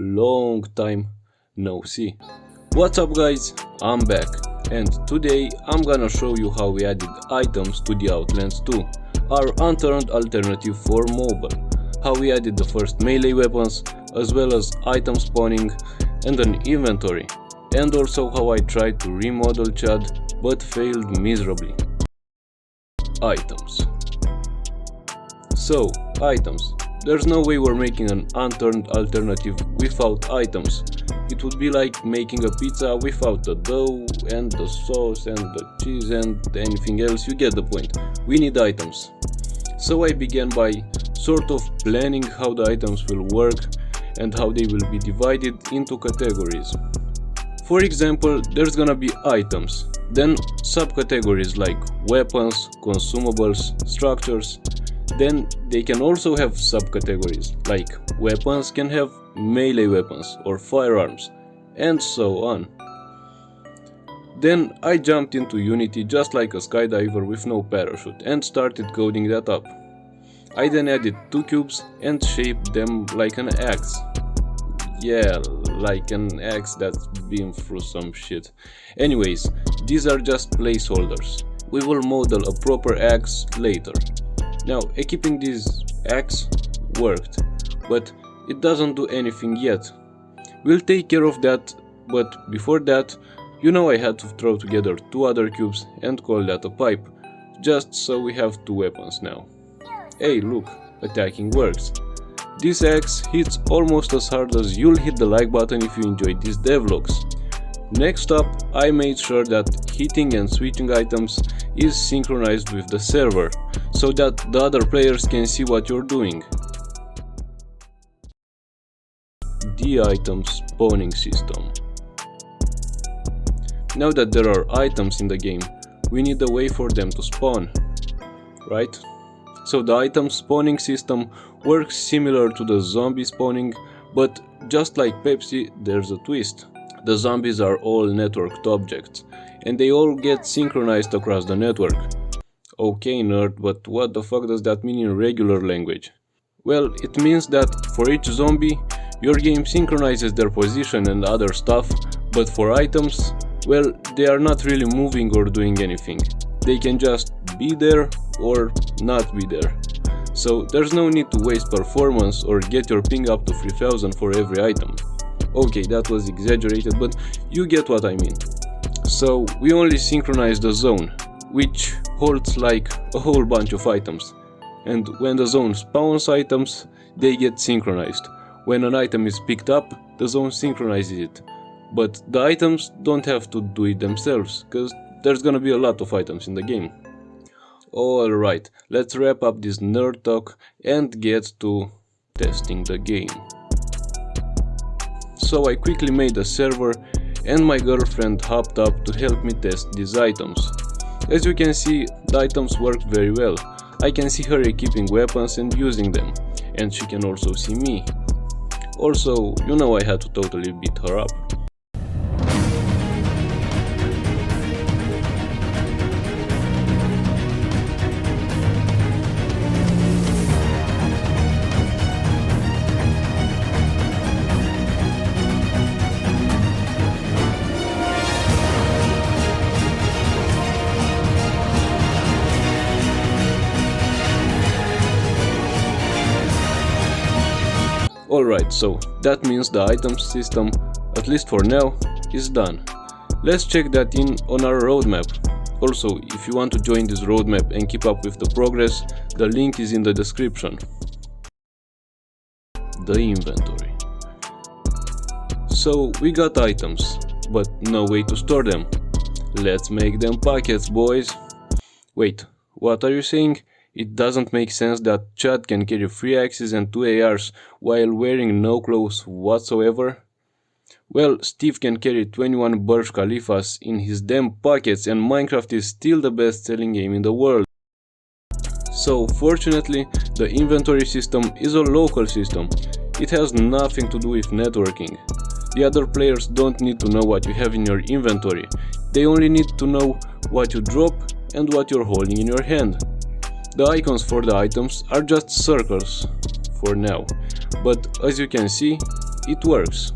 long time no see. What's up guys, I'm back and today I'm gonna show you how we added items to the Outlands 2, our unturned alternative for mobile, how we added the first melee weapons as well as item spawning and an inventory, and also how I tried to remodel Chad but failed miserably. Items. So, items. There's no way we're making an unturned alternative without items. It would be like making a pizza without the dough and the sauce and the cheese and anything else, you get the point. We need items. So I began by sort of planning how the items will work and how they will be divided into categories. For example, there's gonna be items, then subcategories like weapons, consumables, structures. Then they can also have subcategories, like weapons can have melee weapons or firearms, and so on. Then I jumped into Unity just like a skydiver with no parachute and started coding that up. I then added 2 cubes and shaped them like an axe. Yeah, like an axe that's been through some shit. Anyways, these are just placeholders. We will model a proper axe later. Now, equipping this axe worked, but it doesn't do anything yet. We'll take care of that, but before that, I had to throw together 2 other cubes and call that a pipe, just so we have 2 weapons now. Hey look, attacking works. This axe hits almost as hard as you'll hit the like button if you enjoyed these devlogs. Next up, I made sure that hitting and switching items is synchronized with the server, so that the other players can see what you're doing. The item spawning system. Now that there are items in the game, we need a way for them to spawn, right? So the item spawning system works similar to the zombie spawning, but just like Pepsi, there's a twist. The zombies are all networked objects, and they all get synchronized across the network. Okay nerd, but what the fuck does that mean in regular language? Well, it means that for each zombie, your game synchronizes their position and other stuff, but for items, well, they are not really moving or doing anything. They can just be there or not be there. So there's no need to waste performance or get your ping up to 3000 for every item. Okay, that was exaggerated, but you get what I mean. So we only synchronize the zone, which holds like a whole bunch of items. And when the zone spawns items, they get synchronized. When an item is picked up, the zone synchronizes it. But the items don't have to do it themselves, cause there's gonna be a lot of items in the game. Alright, let's wrap up this nerd talk and get to testing the game. So I quickly made a server and my girlfriend hopped up to help me test these items. As you can see, the items worked very well. I can see her equipping weapons and using them, and she can also see me. Also, I had to totally beat her up. Alright, so that means the item system, at least for now, is done. Let's check that in on our roadmap. Also, if you want to join this roadmap and keep up with the progress, the link is in the description. The inventory. So we got items, but no way to store them. Let's make them packets, boys. Wait, what are you saying? It doesn't make sense that Chad can carry 3 axes and 2 ARs while wearing no clothes whatsoever? Well, Steve can carry 21 Burj Khalifas in his damn pockets and Minecraft is still the best selling game in the world. So fortunately, the inventory system is a local system. It has nothing to do with networking. The other players don't need to know what you have in your inventory. They only need to know what you drop and what you're holding in your hand. The icons for the items are just circles for now, but as you can see, it works.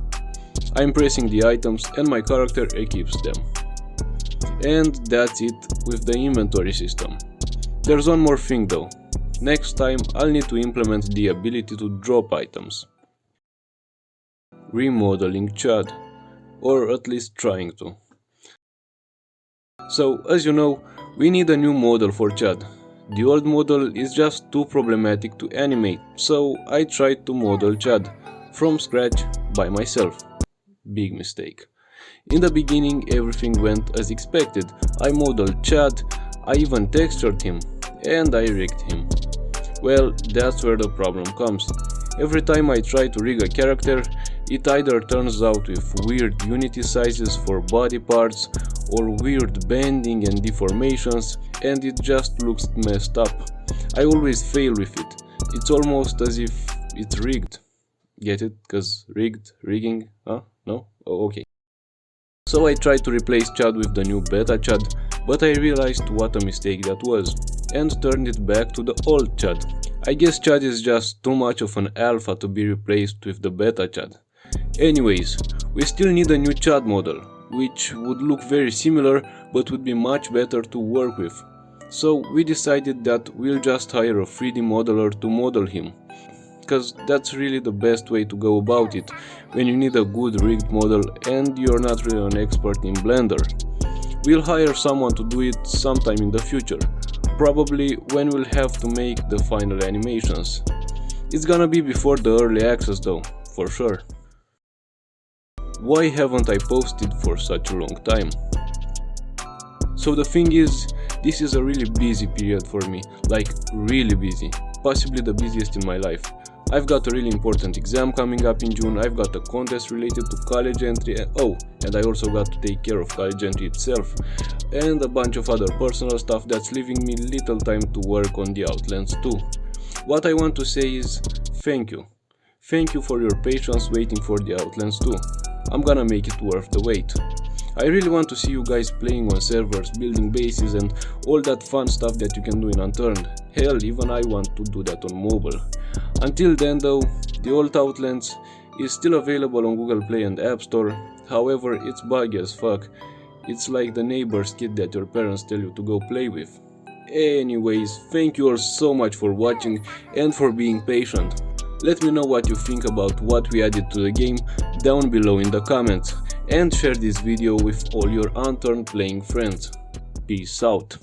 I'm pressing the items and my character equips them. And that's it with the inventory system. There's one more thing though. Next time I'll need to implement the ability to drop items. Remodeling Chad, or at least trying to. So, as you know, we need a new model for Chad. The old model is just too problematic to animate, so I tried to model Chad from scratch by myself. Big mistake. In the beginning everything went as expected. I modeled Chad, I even textured him, and I rigged him. Well, that's where the problem comes. Every time I try to rig a character, it either turns out with weird unity sizes for body parts or weird bending and deformations, and it just looks messed up. I always fail with it. It's almost as if it's rigged. Get it? Cause rigged, rigging, huh? No? Oh, okay. So I tried to replace Chad with the new beta Chad, but I realized what a mistake that was, and turned it back to the old Chad. I guess Chad is just too much of an alpha to be replaced with the beta Chad. Anyways, we still need a new Chad model, which would look very similar but would be much better to work with. So we decided that we'll just hire a 3D modeler to model him, cause that's really the best way to go about it when you need a good rigged model and you're not really an expert in Blender. We'll hire someone to do it sometime in the future, probably when we'll have to make the final animations. It's gonna be before the early access though, for sure. Why haven't I posted for such a long time? So the thing is, this is a really busy period for me, like really busy, possibly the busiest in my life. I've got a really important exam coming up in June, I've got a contest related to college entry, and I also got to take care of college entry itself, and a bunch of other personal stuff that's leaving me little time to work on the Outlands too. What I want to say is, thank you. Thank you for your patience waiting for the Outlands 2. I'm gonna make it worth the wait. I really want to see you guys playing on servers, building bases and all that fun stuff that you can do in Unturned. Hell, even I want to do that on mobile. Until then though, the old Outlands is still available on Google Play and App Store, however it's buggy as fuck. It's like the neighbor's kid that your parents tell you to go play with. Anyways, thank you all so much for watching and for being patient. Let me know what you think about what we added to the game down below in the comments, and share this video with all your Unturned playing friends. Peace out.